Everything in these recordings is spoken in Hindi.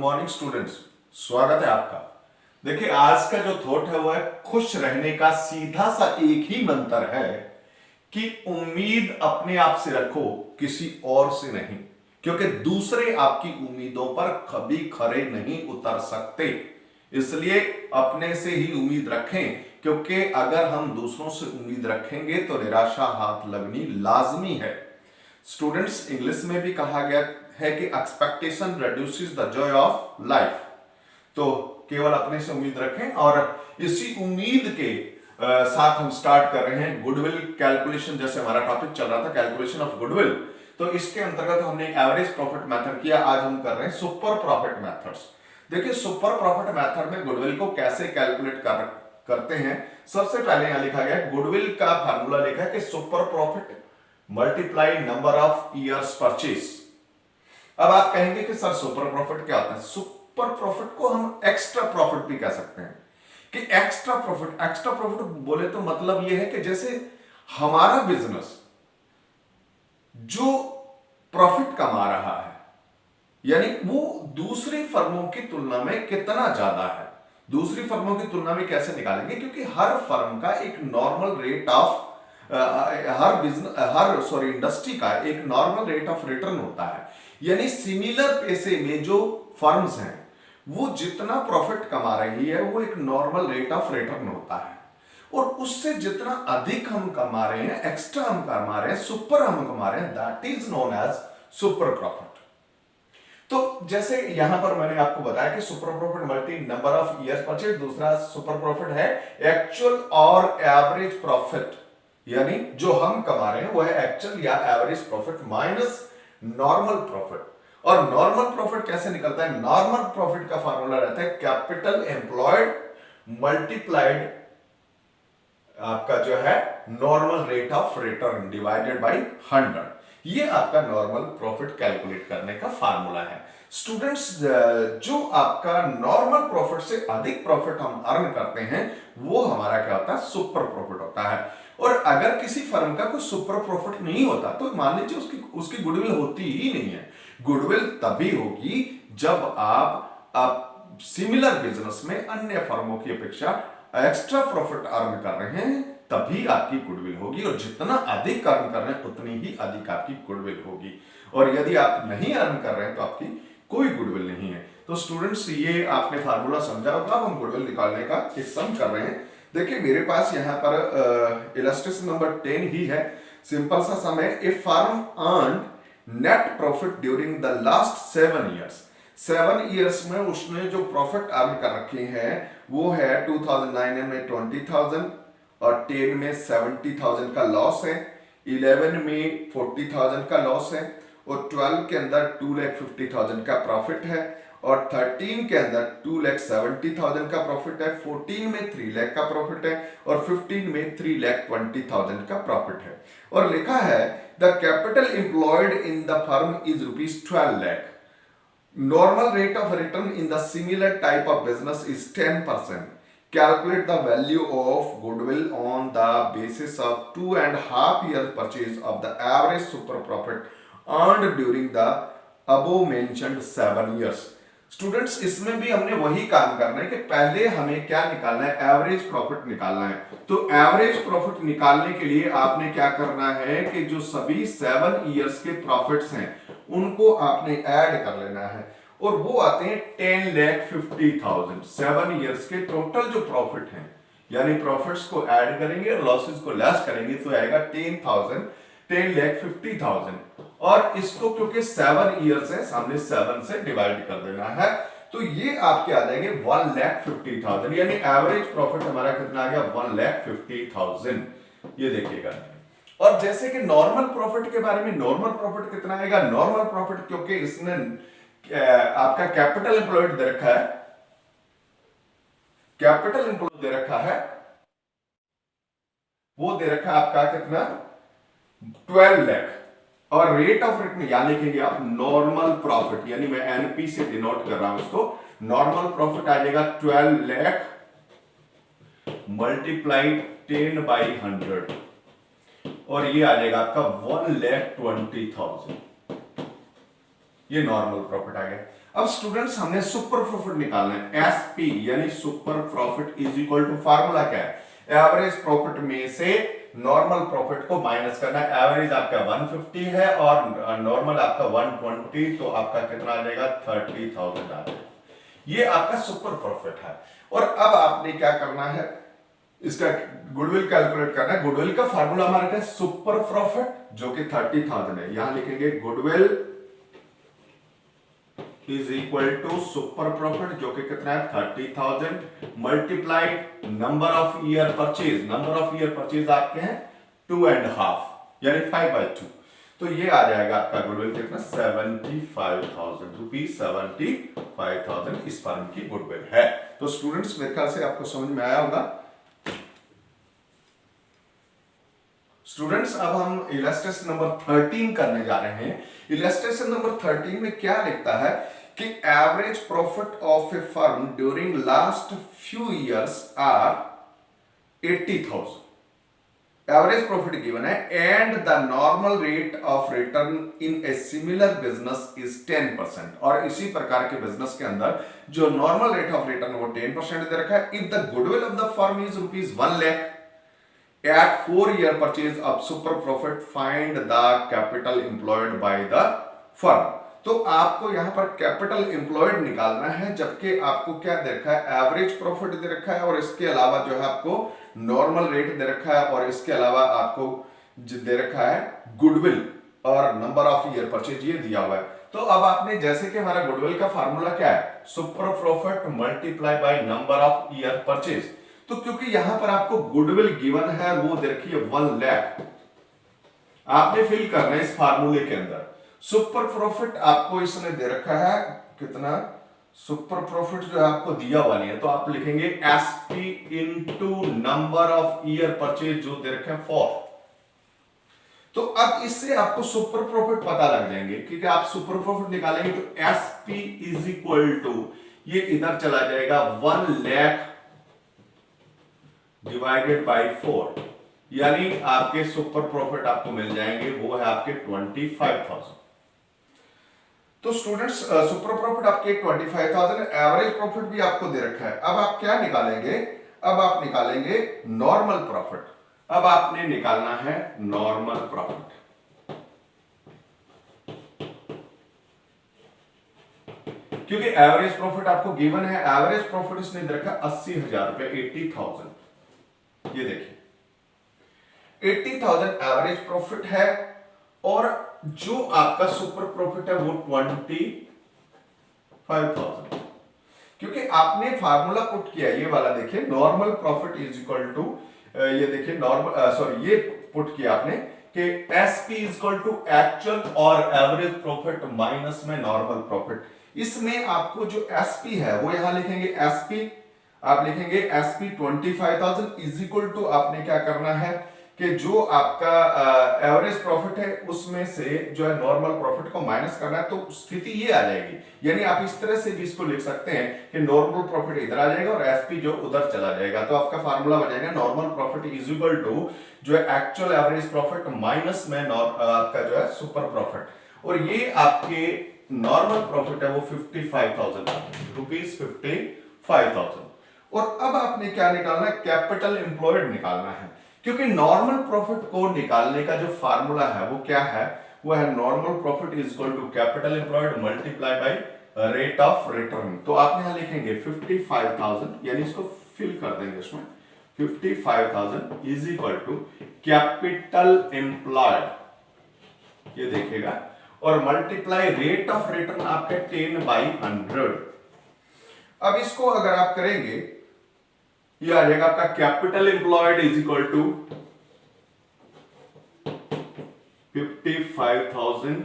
मॉर्निंग स्टूडेंट्स, स्वागत है आपका। देखिए, आज का जो थॉट है वो है खुश रहने का सीधा सा एक ही मंत्र है कि उम्मीद अपने आप से रखो, किसी और से नहीं, क्योंकि दूसरे आपकी उम्मीदों पर कभी खरे नहीं उतर सकते। इसलिए अपने से ही उम्मीद रखें, क्योंकि अगर हम दूसरों से उम्मीद रखेंगे तो निराशा हाथ लगनी लाजमी है। स्टूडेंट्स, इंग्लिश में भी कहा गया है कि expectation reduces the Joy of life. तो केवल अपने से उम्मीद रखें। और इसी उम्मीद के साथ हम स्टार्ट कर रहे हैं गुडविल कैलकुलेशन। जैसे हमारा टॉपिक चल रहा था कैलकुलेशन ऑफ गुडविल, तो इसके अंतर्गत हमने एवरेज प्रॉफिट मेथड किया। आज हम कर रहे हैं सुपर प्रॉफिट मेथड्स। देखिए, सुपर प्रॉफिट मेथड में गुडविल को कैसे कैलकुलेट करते हैं। सबसे पहले यहां लिखा गया गुडविल का फार्मूला लिखा है कि super profit multiply number of years purchase. अब आप कहेंगे कि सर सुपर प्रॉफिट क्या होता है। सुपर प्रॉफिट को हम एक्स्ट्रा प्रॉफिट भी कह सकते हैं कि एक्स्ट्रा प्रॉफिट बोले तो मतलब यह है कि जैसे हमारा बिजनेस जो प्रॉफिट कमा रहा है, यानी वो दूसरी फर्मों की तुलना में कितना ज्यादा है। दूसरी फर्मों की तुलना में कैसे निकालेंगे, क्योंकि हर फर्म का एक नॉर्मल रेट ऑफ इंडस्ट्री का एक नॉर्मल रेट ऑफ रिटर्न होता है। यानी सिमिलर पैसे में जो फर्म्स हैं वो जितना प्रॉफिट कमा रही है वो एक नॉर्मल रेट ऑफ रिटर्न होता है, और उससे जितना अधिक हम कमा रहे हैं, एक्स्ट्रा हम कमा रहे हैं, सुपर हम कमा रहे हैं, that is known as super profit. तो जैसे यहां पर मैंने आपको बताया कि super profit multi number of years purchase. दूसरा सुपर प्रॉफिट है एक्चुअल और एवरेज प्रॉफिट, यानी जो हम कमा रहे हैं वो है एक्चुअल या average profit minus normal profit. और नॉर्मल प्रॉफिट कैसे निकलता है। नॉर्मल प्रॉफिट का फार्मूला रहता है कैपिटल एम्प्लॉयड मल्टीप्लाइड आपका जो है normal rate of return divided by 100। ये आपका नॉर्मल प्रॉफिट कैलकुलेट करने का फार्मूला है। स्टूडेंट्स, जो आपका नॉर्मल प्रॉफिट से अधिक प्रॉफिट हम अर्न करते हैं वो हमारा क्या होता है, सुपर प्रॉफिट होता है। और अगर किसी फर्म का कोई सुपर प्रॉफिट नहीं होता तो मान लीजिए उसकी गुडविल होती ही नहीं है। गुडविल तभी होगी जब आप सिमिलर बिजनेस में अन्य फर्मों की अपेक्षा एक्स्ट्रा प्रॉफिट अर्न कर रहे हैं, तभी आपकी गुडविल होगी। और जितना अधिक अर्न कर रहे हैं उतनी ही अधिक आपकी गुडविल होगी। और यदि आप नहीं अर्न कर रहे हैं तो आपकी कोई गुडविल नहीं है। तो स्टूडेंट्स, ये आपने फार्मूला समझा होगा। अब हम गुडविल निकालने का एक सम कर रहे हैं। देखिए, मेरे पास यहां पर इलस्ट्रेशन नंबर 10 ही है। सिंपल सा सम है। A firm earn net profit during the last 7 years. 7 years में उसने जो प्रॉफिट अर्न कर रखे हैं वो है 2009 में 20,000 और 10 में 70,000 का लॉस है, 11 में 40,000 का लॉस है, और 12 के अंदर 2,50,000 का प्रॉफिट है, और 13 के अंदर 2,70,000 का प्रॉफिट है, 14 में 3 लाख का प्रॉफिट है, और 15 में 3,20,000 का प्रॉफिट है। और लिखा है the capital employed in the firm is ₹12 lakh. Normal rate of return in the similar type of business is 10%. Calculate the value of goodwill on the basis of 2.5 year purchase of the average super profit earned during the above mentioned 7 years. Students, इसमें भी हमने वही काम करना है कि पहले हमें क्या निकालना है, एवरेज प्रॉफिट निकालना है। तो एवरेज प्रॉफिट निकालने के लिए आपने क्या करना है कि जो सभी 7 ईयर्स के प्रॉफिट्स हैं उनको आपने ऐड कर लेना है, और वो आते हैं 10,50,000। 7 ईयर्स के टोटल जो प्रॉफिट हैं, यानी प्रॉफिट्स को ऐड करेंगे और लॉसेस को लेस करेंगे तो आएगा 10,50,000। और इसको क्योंकि 7 ईयर्स है, सामने 7 से डिवाइड कर देना है, तो ये आपके आ जाएंगे 1,50,000। यानी एवरेज प्रॉफिट हमारा कितना आ गया, 1,50,000। ये देखिएगा। और जैसे कि नॉर्मल प्रॉफिट के बारे में, नॉर्मल प्रॉफिट कितना आएगा। नॉर्मल प्रॉफिट क्योंकि इसने आपका कैपिटल एम्प्लॉयड दे रखा है, कैपिटल एम्प्लॉयड दे रखा है, वो दे रखा है आपका कितना, 12 लाख। और रेट ऑफ रिटर्न यहां लिखेंगे आप नॉर्मल प्रॉफिट, यानी मैं एनपी से डिनोट कर रहा हूं इसको। नॉर्मल प्रॉफिट आ जाएगा 12 लाख मल्टीप्लाई 10/100, और ये आ जाएगा आपका 1,20,000। ये नॉर्मल प्रॉफिट आ गया। अब स्टूडेंट्स हमने सुपर प्रॉफिट निकालना है, एसपी यानी super profit is equal to, formula क्या है, एवरेज प्रॉफिट में से नॉर्मल प्रॉफिट को माइनस करना है। एवरेज आपका 150 है और नॉर्मल आपका 120, तो आपका कितना आ जाएगा 30,000 आ जाएगा। ये आपका सुपर प्रॉफिट है। और अब आपने क्या करना है, इसका गुडविल कैलकुलेट करना है। गुडविल का फार्मूला हमारा क्या है, सुपर प्रॉफिट जो कि 30,000 है, यहां लिखेंगे goodwill is equal to super profit जो कि कितना है 30,000 multiplied number of year purchase. Number of year purchase आपके हैं 2.5 यानी 5/2, तो ये आ जाएगा आपका गुडविल कितना 75,000 रुपीज, 75,000 इस फर्म की गुडविल है। तो स्टूडेंट्स मेरे ख्याल से आपको समझ में आया होगा। स्टूडेंट्स अब हम इलस्ट्रेशन नंबर 13 करने जा रहे हैं। इलस्ट्रेशन नंबर 13 में क्या लिखता है कि average profit of a firm during last few years are 80,000। Average profit given है and the normal rate of return in a similar business is 10%। और इसी प्रकार के बिजनेस के अंदर जो नॉर्मल रेट ऑफ रिटर्न वो 10% दे रखा है। If the goodwill of the firm is rupees 1 lakh at 4-year purchase of super profit, find the capital employed by the firm। तो आपको यहां पर कैपिटल एम्प्लॉयड निकालना है, जबकि आपको क्या दे रखा है, एवरेज प्रॉफिट दे रखा है और इसके अलावा जो है आपको नॉर्मल रेट दे रखा है और इसके अलावा आपको दे रखा है गुडविल और नंबर ऑफ ईयर परचेज ये दिया हुआ है। तो अब आपने जैसे कि हमारा गुडविल का फार्मूला क्या है, super profit multiply by number of year purchase. तो क्योंकि यहां पर आपको गुडविल गिवन है वो देखिए 1 लाख, आपने फिल करना है इस फार्मूले के अंदर। सुपर प्रॉफिट आपको इसने दे रखा है कितना, सुपर प्रॉफिट जो है आपको दिया हुआ नहीं है, तो आप लिखेंगे SP into number of year purchase जो दे रखा है 4। तो अब इससे आपको सुपर प्रॉफिट पता लग जाएंगे, क्योंकि आप सुपर प्रॉफिट निकालेंगे तो एसपी इज इक्वल टू ये इधर चला जाएगा 1 लाख डिवाइडेड बाय 4, यानी आपके सुपर प्रॉफिट आपको मिल जाएंगे वो है आपके 25,000। तो स्टूडेंट्स सुपर प्रॉफिट आपके 25,000, एवरेज प्रॉफिट भी आपको दे रखा है। अब आप क्या निकालेंगे, अब आप निकालेंगे नॉर्मल प्रॉफिट। अब आपने निकालना है नॉर्मल प्रॉफिट। क्योंकि एवरेज प्रॉफिट आपको गिवन है, एवरेज प्रॉफिट इसने दे रखा 80,000 रुपए, 80,000। ये देखिए 80,000 एवरेज प्रॉफिट है और जो आपका सुपर प्रॉफिट है वो 25,000। क्योंकि आपने फार्मूला पुट किया ये वाला, देखिए normal profit is equal to, ये देखिए नॉर्मल सॉरी ये पुट किया आपने कि SP is equal to actual और एवरेज प्रॉफिट माइनस में नॉर्मल प्रॉफिट। इसमें आपको जो एसपी है वो यहां लिखेंगे, एसपी आप लिखेंगे एसपी 25,000 इज इक्वल टू, आपने क्या करना है कि जो आपका एवरेज प्रॉफिट है उसमें से जो है नॉर्मल प्रॉफिट को माइनस करना है, तो स्थिति ये आ जाएगी। यानी आप इस तरह से भी इसको लिख सकते हैं कि नॉर्मल प्रॉफिट इधर आ जाएगा और एसपी जो उधर चला जाएगा, तो आपका फार्मूला बन जाएगा normal profit is equal to जो है एक्चुअल एवरेज प्रॉफिट माइनस में आपका जो है सुपर प्रॉफिट। और ये आपके नॉर्मल प्रॉफिट है वो 55,000 रुपीज, 55,000। और अब आपने क्या निकालना है, कैपिटल एम्प्लॉयड निकालना है। क्योंकि नॉर्मल प्रॉफिट को निकालने का जो फार्मूला है वो क्या है, वो है normal profit is equal to capital employed multiply by rate of return. तो आप यहां लिखेंगे 55,000, यानी इसको फिल कर देंगे इसमें 55,000 is equal to capital employed, ये देखिएगा, और मल्टीप्लाई रेट ऑफ रिटर्न आपके 10/100। अब इसको अगर आप करेंगे ये आ जाएगा आपका capital employed is equal to 55,000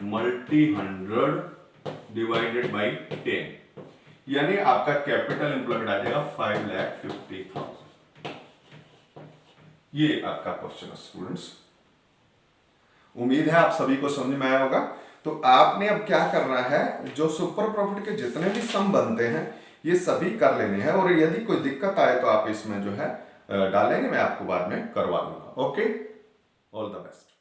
multi 100 divided by 10, यानी आपका कैपिटल एम्प्लॉयड आ जाएगा 5,50,000। ये आपका क्वेश्चन है स्टूडेंट्स। उम्मीद है आप सभी को समझ में आया होगा। तो आपने अब क्या करना है, जो सुपर प्रॉफिट के जितने भी सम बनते हैं ये सभी कर लेने हैं, और यदि कोई दिक्कत आए तो आप इसमें जो है डालेंगे, मैं आपको बाद में करवा दूंगा। Okay, all the best.